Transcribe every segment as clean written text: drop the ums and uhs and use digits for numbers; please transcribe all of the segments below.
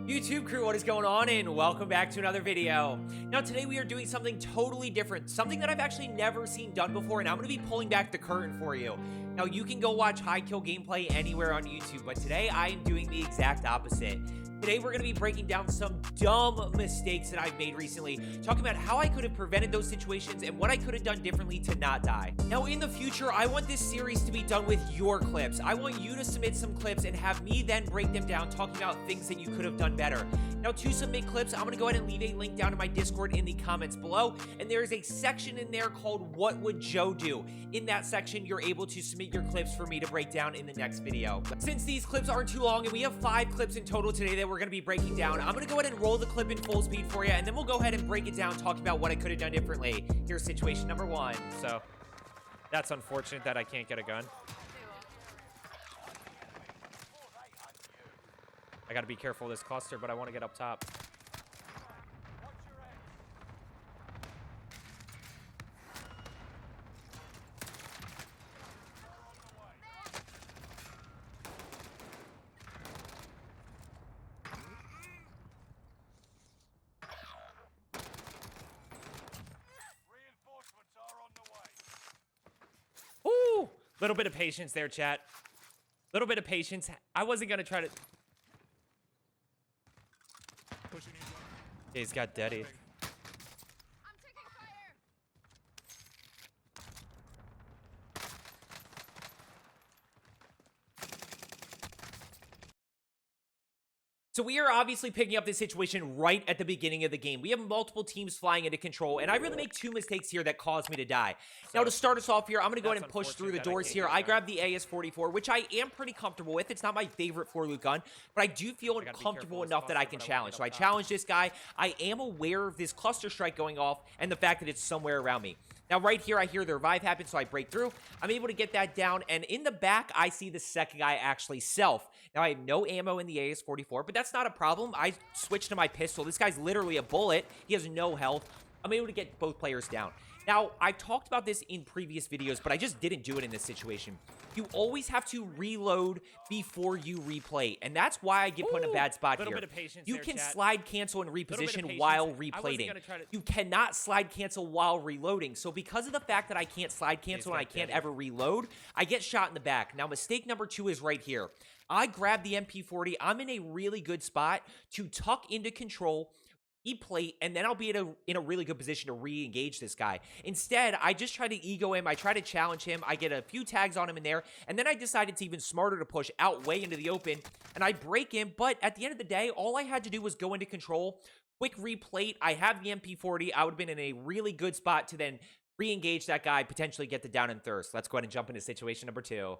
YouTube crew, what is going on, and welcome back to another video. Now today we are doing something totally different, something that I've actually never seen done before, and I'm going to be pulling back the curtain for you. Now you can go watch high kill gameplay anywhere on YouTube, but today I am doing the exact opposite. Today we're going to be breaking down some dumb mistakes that I've made recently, talking about how I could have prevented those situations and what I could have done differently to not die. Now in the future, I want this series to be done with your clips. I want you to submit some clips and have me then break them down, talking about things that you could have done better. Now to submit clips, I'm going to go ahead and leave a link down to my Discord in the comments below, and there is a section in there called What Would Joe Do? In that section, you're able to submit your clips for me to break down in the next video. Since these clips aren't too long, and we have 5 clips in total today that we're going to be breaking down, I'm going to go ahead and roll the clip in full speed for you, and then we'll go ahead and break it down, talking about what I could have done differently. Here's situation number 1. So, that's unfortunate that I can't get a gun. I gotta be careful of this cluster, but I want to get up top. Ooh! Little bit of patience there, chat. Little bit of patience. I wasn't gonna try to... Yeah, he's got Daddy. So we are obviously picking up this situation right at the beginning of the game. We have multiple teams flying into control, and I really make 2 mistakes here that caused me to die. Now, to start us off here, I'm going to go ahead and push through the doors here. I grab the AS-44, which I am pretty comfortable with. It's not my favorite 4-loot gun, but I do feel comfortable enough that I can challenge. So I challenge this guy. I am aware of this cluster strike going off and the fact that it's somewhere around me. Now, right here, I hear the revive happen, so I break through. I'm able to get that down, and in the back, I see the second guy actually self. Now, I have no ammo in the AS-44, but that's not a problem. I switched to my pistol. This guy's literally a bullet. He has no health. I'm able to get both players down. Now, I talked about this in previous videos, but I just didn't do it in this situation. You always have to reload before you replay, and that's why I get put in a bad spot here. You can slide cancel and reposition while replating. You cannot slide cancel while reloading. So because of the fact that I can't slide cancel and I can't ever reload, I get shot in the back. Now, mistake number 2 is right here. I grab the MP40. I'm in a really good spot to tuck into control, plate, and then I'll be in a really good position to re-engage this guy. Instead, I just try to ego him. I try to challenge him. I get a few tags on him in there, and then I decided it's even smarter to push out way into the open, and I break him. But at the end of the day, all I had to do was go into control, quick replate. I have the MP40. I would have been in a really good spot to then re-engage that guy, potentially get the down and thirst. Let's go ahead and jump into situation number 2.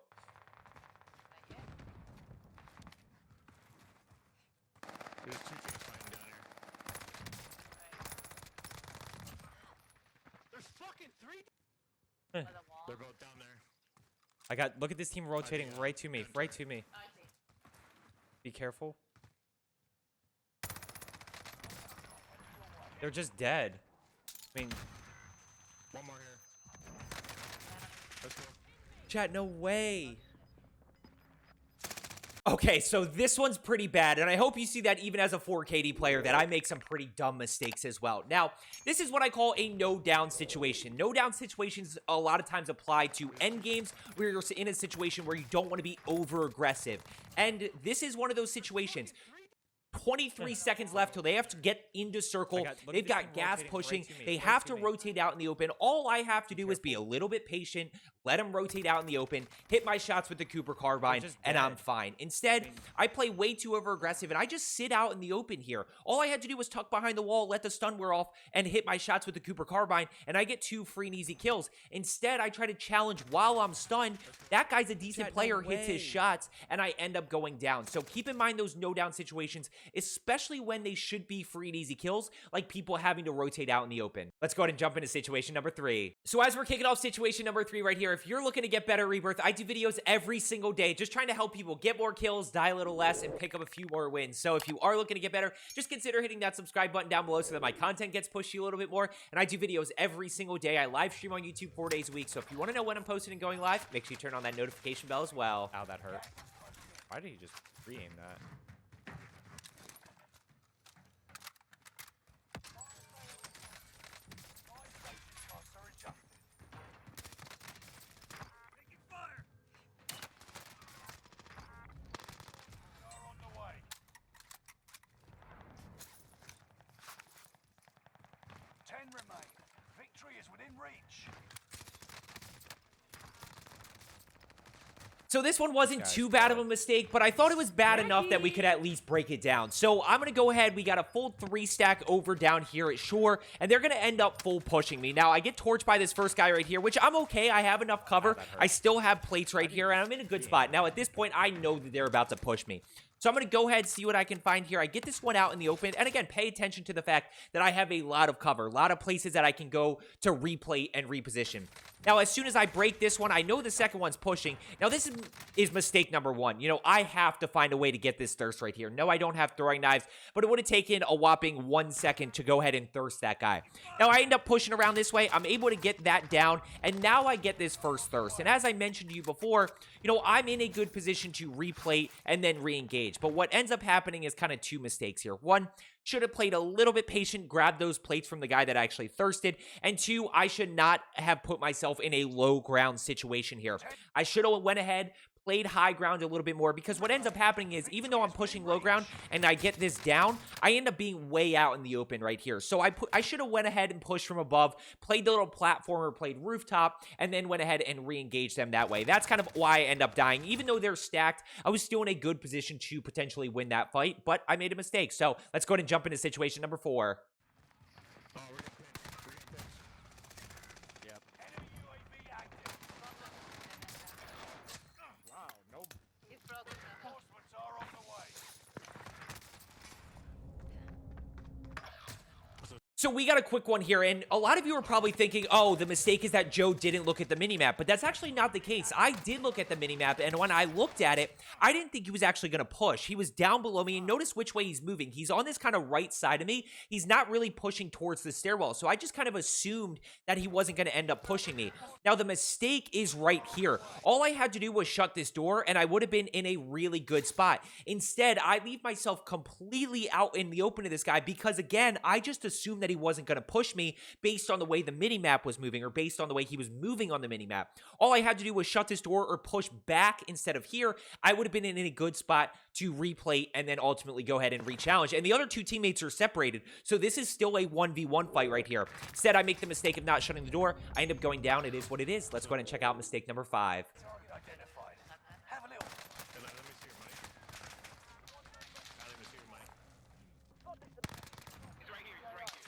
They're both down there. Look at this team rotating right to me, right to me. Be careful. They're just dead. I mean, one more here. Let's go. Chat, no way. Okay, so this one's pretty bad, and I hope you see that even as a 4KD player that I make some pretty dumb mistakes as well. Now, this is what I call a no-down situation. No-down situations a lot of times apply to end games where you're in a situation where you don't want to be over-aggressive. And this is one of those situations. 23 seconds left till they have to get into circle. They've got gas pushing. They have to rotate out in the open. All I have to do is be a little bit patient, let them rotate out in the open, hit my shots with the Cooper carbine, and I'm fine. Instead, I play way too over-aggressive, and I just sit out in the open here. All I had to do was tuck behind the wall, let the stun wear off, and hit my shots with the Cooper carbine, and I get 2 free and easy kills. Instead, I try to challenge while I'm stunned. That guy's a decent player, hits his shots, and I end up going down. So keep in mind those no-down situations, especially when they should be free and easy kills, like people having to rotate out in the open. Let's go ahead and jump into situation number 3. So as we're kicking off situation number 3 right here, if you're looking to get better Rebirth, I do videos every single day, just trying to help people get more kills, die a little less, and pick up a few more wins. So if you are looking to get better, just consider hitting that subscribe button down below so that my content gets pushed you a little bit more. And I do videos every single day. I live stream on YouTube 4 days a week. So if you want to know when I'm posting and going live, make sure you turn on that notification bell as well. Ow, that hurt. Why did he just re-aim that? So this one wasn't too bad of a mistake, but I thought it was bad enough that we could at least break it down. So I'm going to go ahead. We got a full 3-stack over down here at shore, and they're going to end up full pushing me. Now, I get torched by this first guy right here, which I'm okay. I have enough cover. I still have plates right here, and I'm in a good spot. Now, at this point, I know that they're about to push me. So I'm going to go ahead and see what I can find here. I get this one out in the open. And again, pay attention to the fact that I have a lot of cover, a lot of places that I can go to replay and reposition. Now, as soon as I break this one, I know the second one's pushing. Now, this is mistake number one. You know, I have to find a way to get this thirst right here. No, I don't have throwing knives, but it would have taken a whopping 1 second to go ahead and thirst that guy. Now, I end up pushing around this way. I'm able to get that down, and now I get this first thirst. And as I mentioned to you before, you know, I'm in a good position to replay and then re-engage. But what ends up happening is kind of two mistakes here. One, should have played a little bit patient, grabbed those plates from the guy that actually thirsted. And two, I should not have put myself in a low ground situation here. I should have went ahead, played high ground a little bit more, because what ends up happening is even though I'm pushing low ground and I get this down, I end up being way out in the open right here. So I should have went ahead and pushed from above, played the little platformer, played rooftop, and then went ahead and re-engaged them that way. That's kind of why I end up dying. Even though they're stacked, I was still in a good position to potentially win that fight, but I made a mistake. So let's go ahead and jump into situation number 4. Oh, we're gonna pick. Yep. Wow, no. So we got a quick one here, and a lot of you are probably thinking, oh, the mistake is that Joe didn't look at the minimap, but that's actually not the case. I did look at the minimap, and when I looked at it, I didn't think he was actually going to push. He was down below me, and notice which way he's moving. He's on this kind of right side of me. He's not really pushing towards the stairwell, so I just kind of assumed that he wasn't going to end up pushing me. Now, the mistake is right here. All I had to do was shut this door, and I would have been in a really good spot. Instead, I leave myself completely out in the open to this guy because, again, I just assumed that he wasn't going to push me based on the way the minimap was moving or based on the way he was moving on the minimap. All I had to do was shut this door or push back instead of here. I would have been in a good spot to replay and then ultimately go ahead and re-challenge. And the other two teammates are separated, so this is still a 1v1 fight right here. Instead, I make the mistake of not shutting the door. I end up going down. It is what it is. Let's go ahead and check out mistake number 5. Let me see your mic. Let me see your mic. He's right here. He's right here.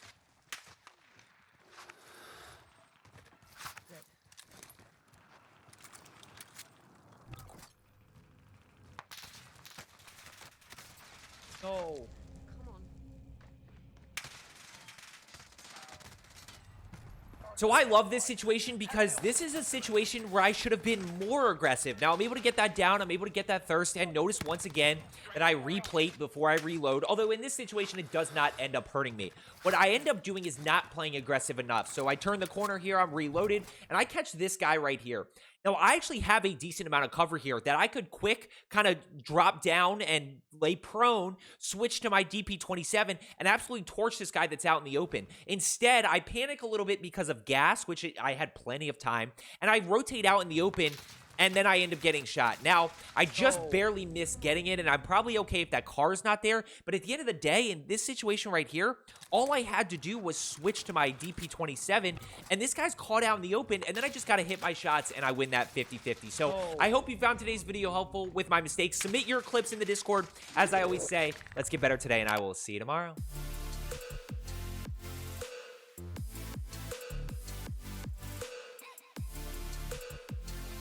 No. So I love this situation because this is a situation where I should have been more aggressive. Now I'm able to get that down. I'm able to get that thirst, and notice once again that I replate before I reload. Although in this situation, it does not end up hurting me. What I end up doing is not playing aggressive enough. So I turn the corner here, I'm reloaded, and I catch this guy right here. Now, I actually have a decent amount of cover here that I could quick kind of drop down and lay prone, switch to my DP27, and absolutely torch this guy that's out in the open. Instead, I panic a little bit because of gas, which I had plenty of time, and I rotate out in the open, and then I end up getting shot. Now, I just barely missed getting it, and I'm probably okay if that car's not there, but at the end of the day, in this situation right here, all I had to do was switch to my DP27, and this guy's caught out in the open, and then I just got to hit my shots, and I win that 50-50. So I hope you found today's video helpful with my mistakes. Submit your clips in the Discord. As I always say, let's get better today, and I will see you tomorrow.